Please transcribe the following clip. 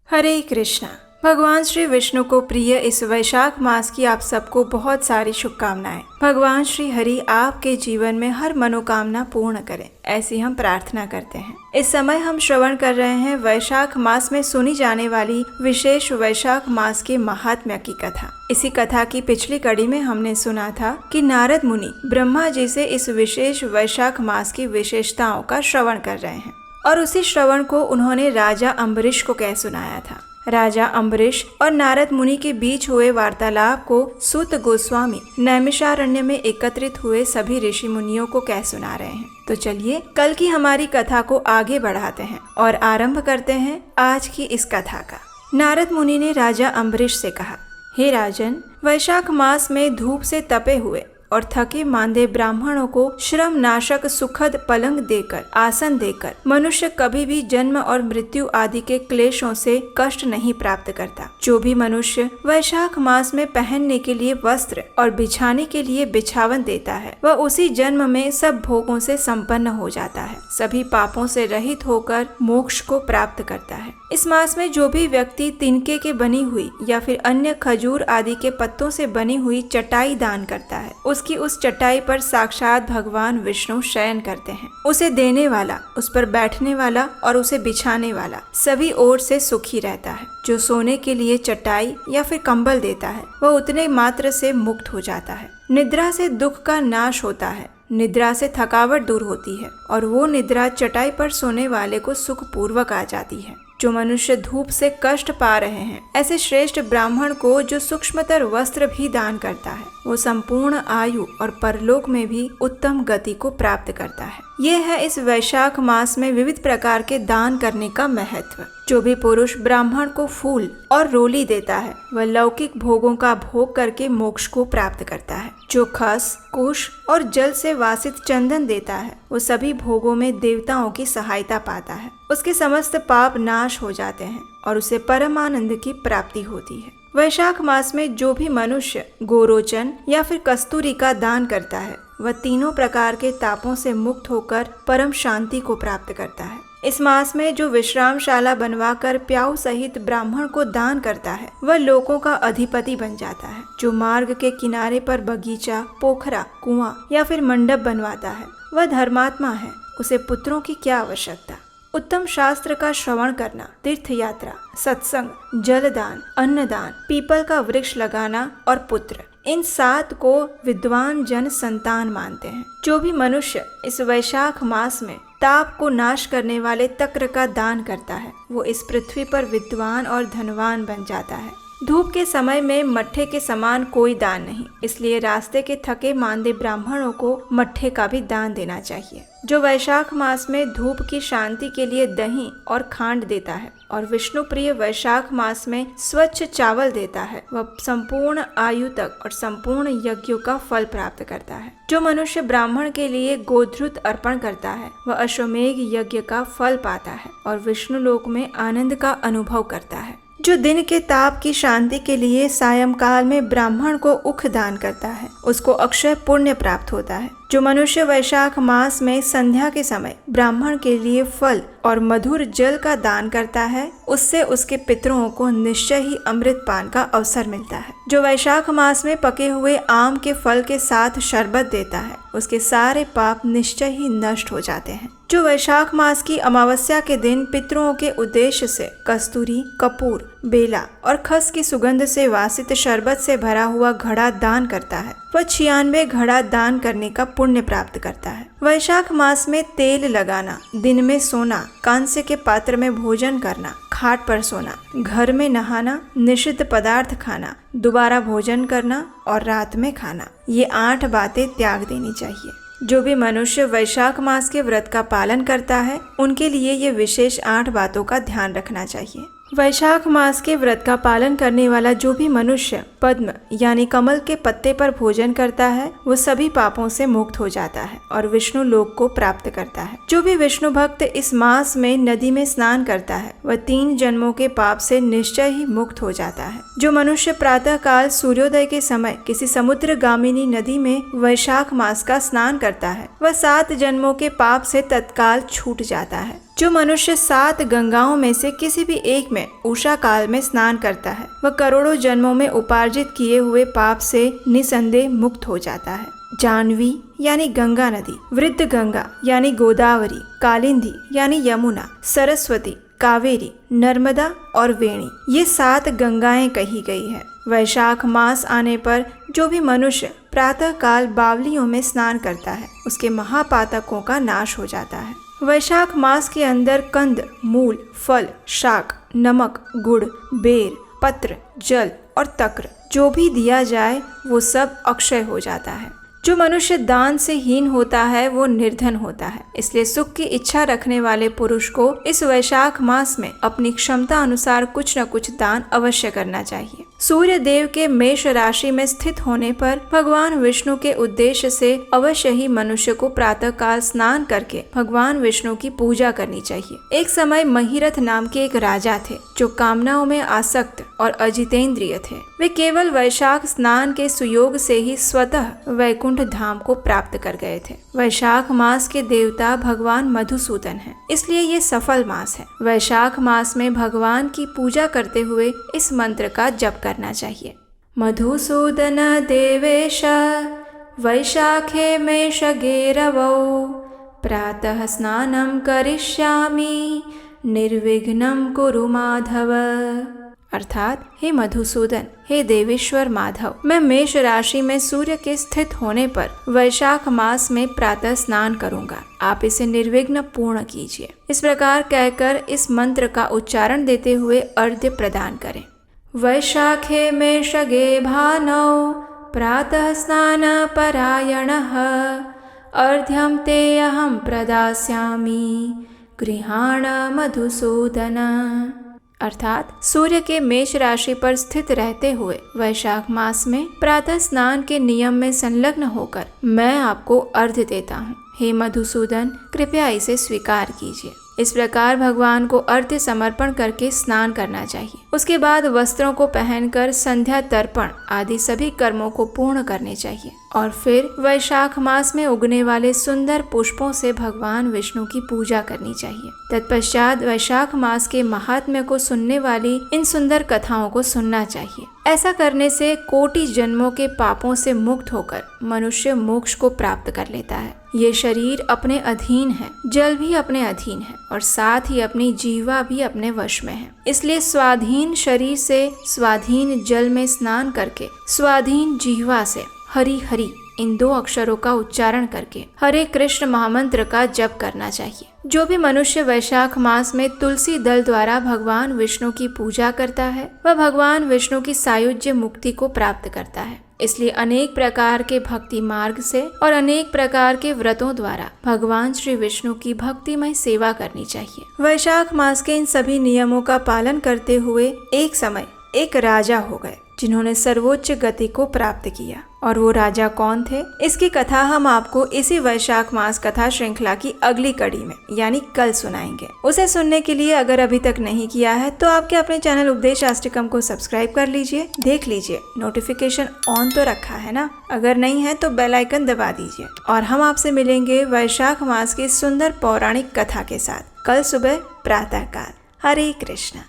हरे कृष्णा। भगवान श्री विष्णु को प्रिय इस वैशाख मास की आप सबको बहुत सारी शुभकामनाएं। भगवान श्री हरि आपके जीवन में हर मनोकामना पूर्ण करें, ऐसी हम प्रार्थना करते हैं। इस समय हम श्रवण कर रहे हैं वैशाख मास में सुनी जाने वाली विशेष वैशाख मास के महात्म्य की कथा। इसी कथा की पिछली कड़ी में हमने सुना था कि नारद मुनि ब्रह्मा जी से इस विशेष वैशाख मास की विशेषताओं का श्रवण कर रहे हैं और उसी श्रवण को उन्होंने राजा अम्बरीश को कह सुनाया था। राजा अम्बरीश और नारद मुनि के बीच हुए वार्तालाप को सूत गोस्वामी नैमिषारण्य में एकत्रित हुए सभी ऋषि मुनियों को कह सुना रहे हैं। तो चलिए कल की हमारी कथा को आगे बढ़ाते हैं और आरंभ करते हैं आज की इस कथा का। नारद मुनि ने राजा अम्बरीश से कहा, हे राजन, वैशाख मास में धूप से तपे हुए और थके मांदे ब्राह्मणों को श्रम नाशक सुखद पलंग देकर, आसन देकर मनुष्य कभी भी जन्म और मृत्यु आदि के क्लेशों से कष्ट नहीं प्राप्त करता। जो भी मनुष्य वैशाख मास में पहनने के लिए वस्त्र और बिछाने के लिए बिछावन देता है, वह उसी जन्म में सब भोगों से संपन्न हो जाता है, सभी पापों से रहित होकर मोक्ष को प्राप्त करता है। इस मास में जो भी व्यक्ति तिनके के बनी हुई या फिर अन्य खजूर आदि के पत्तों से बनी हुई चटाई दान करता है, उसकी उस चटाई पर साक्षात भगवान विष्णु शयन करते हैं। उसे देने वाला, उस पर बैठने वाला और उसे बिछाने वाला सभी ओर से सुखी रहता है। जो सोने के लिए चटाई या फिर कंबल देता है, वह उतने मात्र से मुक्त हो जाता है। निद्रा से दुख का नाश होता है, निद्रा से थकावट दूर होती है और वो निद्रा चटाई पर सोने वाले को सुख पूर्वक आ जाती है। जो मनुष्य धूप से कष्ट पा रहे हैं, ऐसे श्रेष्ठ ब्राह्मण को जो सूक्ष्मतर वस्त्र भी दान करता है, वो संपूर्ण आयु और परलोक में भी उत्तम गति को प्राप्त करता है। ये है इस वैशाख मास में विविध प्रकार के दान करने का महत्व। जो भी पुरुष ब्राह्मण को फूल और रोली देता है, वह लौकिक भोगों का भोग करके मोक्ष को प्राप्त करता है। जो खस, कुश और जल से वासित चंदन देता है, वो सभी भोगों में देवताओं की सहायता पाता है। उसके समस्त पाप नाश हो जाते हैं और उसे परमानंद की प्राप्ति होती है। वैशाख मास में जो भी मनुष्य गोरोचन या फिर कस्तूरी का दान करता है, वह तीनों प्रकार के तापों से मुक्त होकर परम शांति को प्राप्त करता है। इस मास में जो विश्रामशाला बनवाकर प्याऊ सहित ब्राह्मण को दान करता है, वह लोगों का अधिपति बन जाता है। जो मार्ग के किनारे पर बगीचा, पोखरा, कुआं या फिर मंडप बनवाता है, वह धर्मात्मा है, उसे पुत्रों की क्या आवश्यकता। उत्तम शास्त्र का श्रवण करना, तीर्थ यात्रा, सत्संग, जलदान, अन्नदान, पीपल का वृक्ष लगाना और पुत्र, इन 7 को विद्वान जन संतान मानते हैं। जो भी मनुष्य इस वैशाख मास में ताप को नाश करने वाले तक्र का दान करता है, वो इस पृथ्वी पर विद्वान और धनवान बन जाता है। धूप के समय में मट्ठे के समान कोई दान नहीं, इसलिए रास्ते के थके मांदे ब्राह्मणों को मट्ठे का भी दान देना चाहिए। जो वैशाख मास में धूप की शांति के लिए दही और खांड देता है और विष्णु प्रिय वैशाख मास में स्वच्छ चावल देता है, वह संपूर्ण आयु तक और संपूर्ण यज्ञों का फल प्राप्त करता है। जो मनुष्य ब्राह्मण के लिए गोधृत अर्पण करता है, वह अश्वमेघ यज्ञ का फल पाता है और विष्णु लोक में आनंद का अनुभव करता है। जो दिन के ताप की शांति के लिए सायंकाल में ब्राह्मण को उख दान करता है, उसको अक्षय पुण्य प्राप्त होता है। जो मनुष्य वैशाख मास में संध्या के समय ब्राह्मण के लिए फल और मधुर जल का दान करता है, उससे उसके पितरों को निश्चय ही अमृत पान का अवसर मिलता है। जो वैशाख मास में पके हुए आम के फल के साथ शरबत देता है, उसके सारे पाप निश्चय ही नष्ट हो जाते हैं। जो वैशाख मास की अमावस्या के दिन पितरों के उद्देश्य से कस्तूरी, कपूर, बेला और खस की सुगंध से वासित शरबत से भरा हुआ घड़ा दान करता है, वह 96 घड़ा दान करने का पुण्य प्राप्त करता है। वैशाख मास में तेल लगाना, दिन में सोना, कांस्य के पात्र में भोजन करना, खाट पर सोना, घर में नहाना, निषिद्ध पदार्थ खाना, दोबारा भोजन करना और रात में खाना, ये 8 बातें त्याग देनी चाहिए। जो भी मनुष्य वैशाख मास के व्रत का पालन करता है, उनके लिए ये विशेष 8 बातों का ध्यान रखना चाहिए। वैशाख मास के व्रत का पालन करने वाला जो भी मनुष्य पद्म यानी कमल के पत्ते पर भोजन करता है, वो सभी पापों से मुक्त हो जाता है और विष्णु लोक को प्राप्त करता है। जो भी विष्णु भक्त इस मास में नदी में स्नान करता है, वह 3 जन्मों के पाप से निश्चय ही मुक्त हो जाता है। जो मनुष्य प्रातः काल सूर्योदय के समय किसी समुद्र गामिनी नदी में वैशाख मास का स्नान करता है, वह 7 जन्मों के पाप से तत्काल छूट जाता है। जो मनुष्य 7 गंगाओं में से किसी भी एक में उषा काल में स्नान करता है वह करोड़ों जन्मों में उपार्जित किए हुए पाप से निसंदेह मुक्त हो जाता है। जाह्नवी यानी गंगा नदी, वृद्ध गंगा यानी गोदावरी, कालिंदी यानी यमुना, सरस्वती, कावेरी, नर्मदा और वेणी, ये 7 गंगाएं कही गई है। वैशाख मास आने पर जो भी मनुष्य प्रातः काल बावलियों में स्नान करता है उसके महापातकों का नाश हो जाता है। वैशाख मास के अंदर कंद, मूल, फल, शाक, नमक, गुड़, बेर, पत्र, जल और तक्र जो भी दिया जाए वो सब अक्षय हो जाता है। जो मनुष्य दान से हीन होता है वो निर्धन होता है। इसलिए सुख की इच्छा रखने वाले पुरुष को इस वैशाख मास में अपनी क्षमता अनुसार कुछ न कुछ दान अवश्य करना चाहिए। सूर्य देव के मेष राशि में स्थित होने पर भगवान विष्णु के उद्देश्य से अवश्य ही मनुष्य को प्रातः काल स्नान करके भगवान विष्णु की पूजा करनी चाहिए। एक समय महिरथ नाम के एक राजा थे जो कामनाओं में आसक्त और अजितेंद्रिय थे। वे केवल वैशाख स्नान के सुयोग से ही स्वतः वैकुंठ धाम को प्राप्त कर गए थे। वैशाख मास के देवता भगवान मधुसूदन हैं, इसलिए ये सफल मास है। वैशाख मास में भगवान की पूजा करते हुए इस मंत्र का जप करना चाहिए। मधुसूदन देवेश वैशाखे मेषगे रवौ प्रातः स्नानं करिष्यामि निर्विघ्नं कुरु माधव। अर्थात हे मधुसूदन, हे देवेश्वर माधव, मैं मेष राशि में सूर्य के स्थित होने पर वैशाख मास में प्रातः स्नान करूंगा, आप इसे निर्विघ्न पूर्ण कीजिए। इस प्रकार कहकर इस मंत्र का उच्चारण देते हुए अर्घ्य प्रदान करें। वैशाखे मेषगे भानौ प्रातः स्नान परायणः अर्घ्यं ते अहं प्रदास्यामि गृहाण मधुसूदन। अर्थात सूर्य के मेष राशि पर स्थित रहते हुए वैशाख मास में प्रातः स्नान के नियम में संलग्न होकर मैं आपको अर्घ्य देता हूँ। हे मधुसूदन, कृपया इसे स्वीकार कीजिए। इस प्रकार भगवान को अर्घ्य समर्पण करके स्नान करना चाहिए। उसके बाद वस्त्रों को पहनकर संध्या तर्पण आदि सभी कर्मों को पूर्ण करने चाहिए और फिर वैशाख मास में उगने वाले सुंदर पुष्पों से भगवान विष्णु की पूजा करनी चाहिए। तत्पश्चात वैशाख मास के महात्म्य को सुनने वाली इन सुंदर कथाओं को सुनना चाहिए। ऐसा करने से कोटि जन्मों के पापों से मुक्त होकर मनुष्य मोक्ष को प्राप्त कर लेता है। ये शरीर अपने अधीन है, जल भी अपने अधीन है और साथ ही अपनी जीवा भी अपने वश में है। इसलिए स्वाधीन शरीर से स्वाधीन जल में स्नान करके स्वाधीन जीवा से हरि हरि इन 2 अक्षरों का उच्चारण करके हरे कृष्ण महामंत्र का जप करना चाहिए। जो भी मनुष्य वैशाख मास में तुलसी दल द्वारा भगवान विष्णु की पूजा करता है वह भगवान विष्णु की सायुज्य मुक्ति को प्राप्त करता है। इसलिए अनेक प्रकार के भक्ति मार्ग से और अनेक प्रकार के व्रतों द्वारा भगवान श्री विष्णु की भक्तिमय सेवा करनी चाहिए। वैशाख मास के इन सभी नियमों का पालन करते हुए एक समय एक राजा हो गए जिन्होंने सर्वोच्च गति को प्राप्त किया। और वो राजा कौन थे, इसकी कथा हम आपको इसी वैशाख मास कथा श्रृंखला की अगली कड़ी में यानी कल सुनाएंगे। उसे सुनने के लिए अगर अभी तक नहीं किया है तो आपके अपने चैनल उपदेश आष्टिकम को सब्सक्राइब कर लीजिए, देख लीजिए नोटिफिकेशन ऑन तो रखा है ना। अगर नहीं है तो बेल आइकन दबा दीजिए और हम आपसे मिलेंगे वैशाख मास की सुंदर पौराणिक कथा के साथ कल सुबह प्रातः काल। हरे कृष्ण।